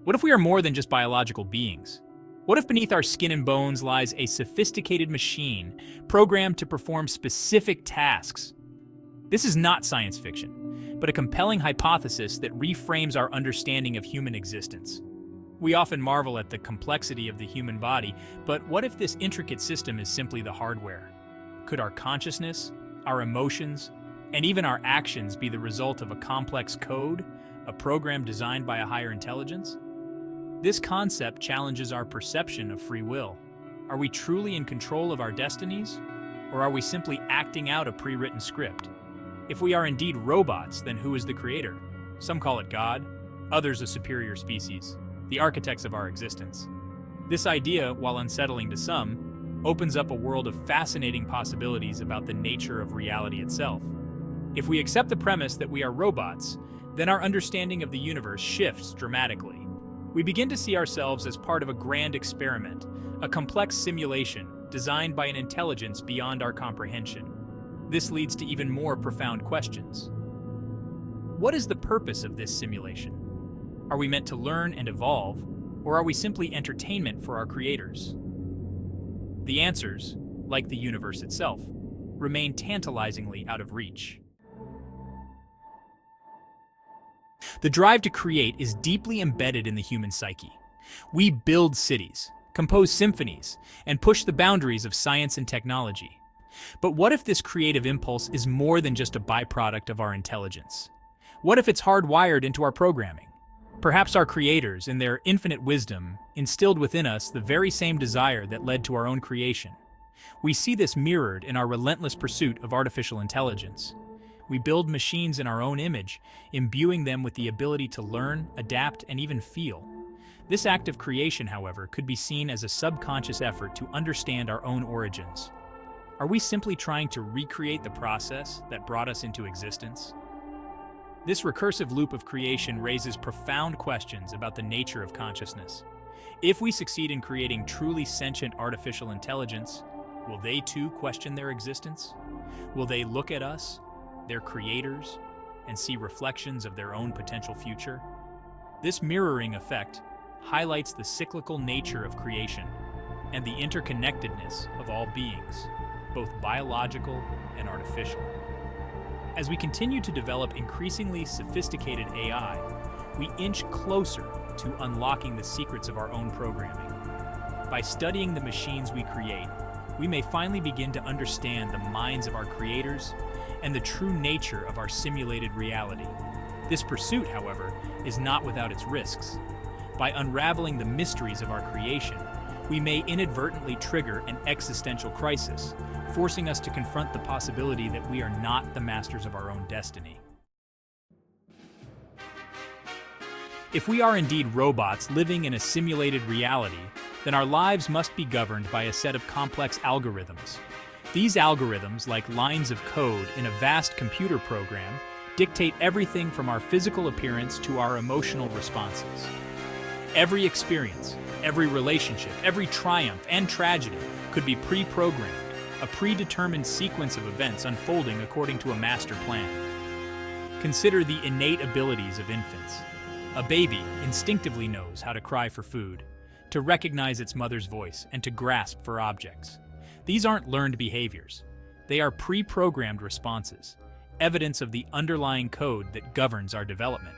What if we are more than just biological beings? What if beneath our skin and bones lies a sophisticated machine programmed to perform specific tasks? This is not science fiction, but a compelling hypothesis that reframes our understanding of human existence. We often marvel at the complexity of the human body, but what if this intricate system is simply the hardware? Could our consciousness, our emotions, and even our actions be the result of a complex code, a program designed by a higher intelligence? This concept challenges our perception of free will. Are we truly in control of our destinies, or are we simply acting out a pre-written script? If we are indeed robots, then who is the creator? Some call it God, others a superior species, the architects of our existence. This idea, while unsettling to some, opens up a world of fascinating possibilities about the nature of reality itself. If we accept the premise that we are robots, then our understanding of the universe shifts dramatically. We begin to see ourselves as part of a grand experiment, a complex simulation designed by an intelligence beyond our comprehension. This leads to even more profound questions. What is the purpose of this simulation? Are we meant to learn and evolve, or are we simply entertainment for our creators? The answers, like the universe itself, remain tantalizingly out of reach. The drive to create is deeply embedded in the human psyche. We build cities, compose symphonies, and push the boundaries of science and technology. But what if this creative impulse is more than just a byproduct of our intelligence? What if it's hardwired into our programming? Perhaps our creators, in their infinite wisdom, instilled within us the very same desire that led to our own creation. We see this mirrored in our relentless pursuit of artificial intelligence. We build machines in our own image, imbuing them with the ability to learn, adapt, and even feel. This act of creation, however, could be seen as a subconscious effort to understand our own origins. Are we simply trying to recreate the process that brought us into existence? This recursive loop of creation raises profound questions about the nature of consciousness. If we succeed in creating truly sentient artificial intelligence, will they too question their existence? Will they look at us, their creators, and see reflections of their own potential future? This mirroring effect highlights the cyclical nature of creation and the interconnectedness of all beings, both biological and artificial. As we continue to develop increasingly sophisticated AI, we inch closer to unlocking the secrets of our own programming. By studying the machines we create, we may finally begin to understand the minds of our creators and the true nature of our simulated reality. This pursuit, however, is not without its risks. By unraveling the mysteries of our creation, we may inadvertently trigger an existential crisis, forcing us to confront the possibility that we are not the masters of our own destiny. If we are indeed robots living in a simulated reality, then our lives must be governed by a set of complex algorithms. These algorithms, like lines of code in a vast computer program, dictate everything from our physical appearance to our emotional responses. Every experience, every relationship, every triumph and tragedy could be pre-programmed, a predetermined sequence of events unfolding according to a master plan. Consider the innate abilities of infants. A baby instinctively knows how to cry for food, to recognize its mother's voice, and to grasp for objects. These aren't learned behaviors. They are pre-programmed responses, evidence of the underlying code that governs our development.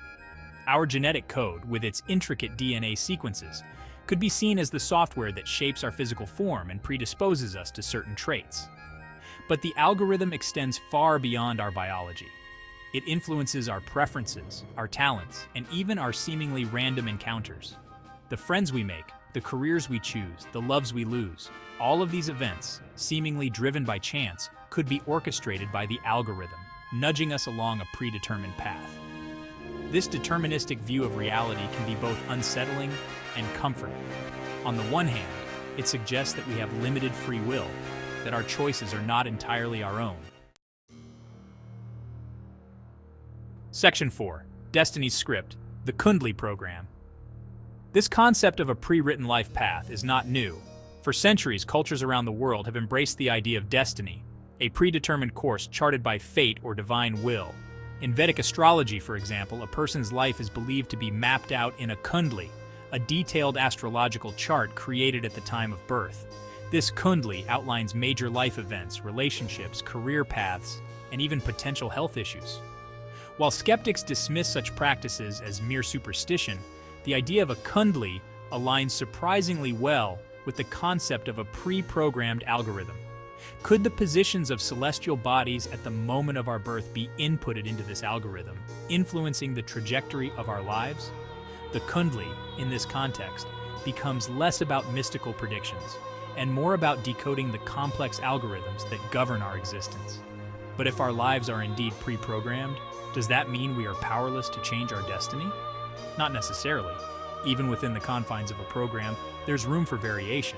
Our genetic code, with its intricate DNA sequences, could be seen as the software that shapes our physical form and predisposes us to certain traits. But the algorithm extends far beyond our biology. It influences our preferences, our talents, and even our seemingly random encounters. The friends we make, the careers we choose, the loves we lose, all of these events, seemingly driven by chance, could be orchestrated by the algorithm, nudging us along a predetermined path. This deterministic view of reality can be both unsettling and comforting. On the one hand, it suggests that we have limited free will, that our choices are not entirely our own. Section 4. Destiny's Script, the Kundli Program. This concept of a pre-written life path is not new. For centuries, cultures around the world have embraced the idea of destiny, a predetermined course charted by fate or divine will. In Vedic astrology, for example, a person's life is believed to be mapped out in a kundli, a detailed astrological chart created at the time of birth. This kundli outlines major life events, relationships, career paths, and even potential health issues. While skeptics dismiss such practices as mere superstition, the idea of a kundli aligns surprisingly well with the concept of a pre-programmed algorithm. Could the positions of celestial bodies at the moment of our birth be inputted into this algorithm, influencing the trajectory of our lives? The kundli, in this context, becomes less about mystical predictions and more about decoding the complex algorithms that govern our existence. But if our lives are indeed pre-programmed, does that mean we are powerless to change our destiny? Not necessarily. Even within the confines of a program, there's room for variation.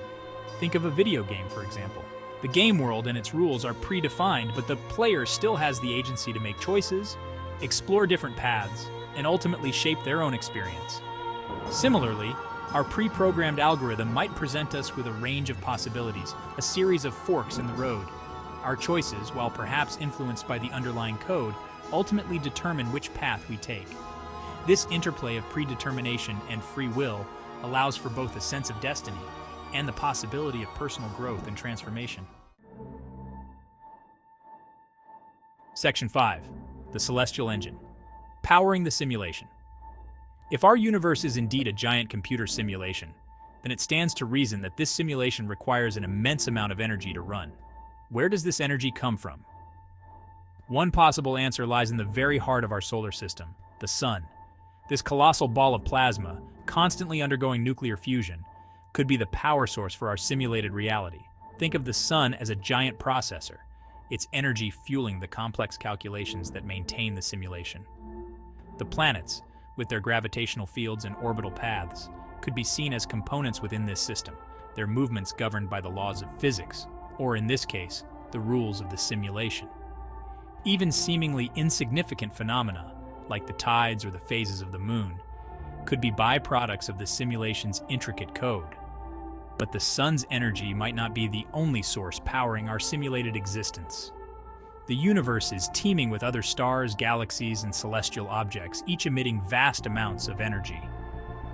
Think of a video game, for example. The game world and its rules are predefined, but the player still has the agency to make choices, explore different paths, and ultimately shape their own experience. Similarly, our pre-programmed algorithm might present us with a range of possibilities, a series of forks in the road. Our choices, while perhaps influenced by the underlying code, ultimately determine which path we take. This interplay of predetermination and free will allows for both a sense of destiny and the possibility of personal growth and transformation. Section 5. The Celestial Engine. Powering the simulation. If our universe is indeed a giant computer simulation, then it stands to reason that this simulation requires an immense amount of energy to run. Where does this energy come from? One possible answer lies in the very heart of our solar system, the Sun. This colossal ball of plasma, constantly undergoing nuclear fusion, could be the power source for our simulated reality. Think of the Sun as a giant processor, its energy fueling the complex calculations that maintain the simulation. The planets, with their gravitational fields and orbital paths, could be seen as components within this system, their movements governed by the laws of physics, or in this case, the rules of the simulation. Even seemingly insignificant phenomena, like the tides or the phases of the moon, could be byproducts of the simulation's intricate code. But the Sun's energy might not be the only source powering our simulated existence. The universe is teeming with other stars, galaxies, and celestial objects, each emitting vast amounts of energy.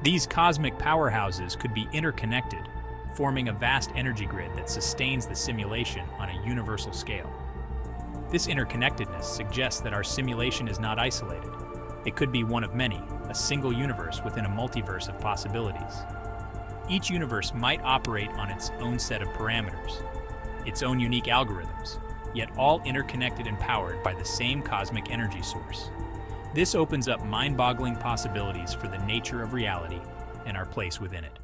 These cosmic powerhouses could be interconnected, forming a vast energy grid that sustains the simulation on a universal scale. This interconnectedness suggests that our simulation is not isolated. It could be one of many, a single universe within a multiverse of possibilities. Each universe might operate on its own set of parameters, its own unique algorithms, yet all interconnected and powered by the same cosmic energy source. This opens up mind-boggling possibilities for the nature of reality and our place within it.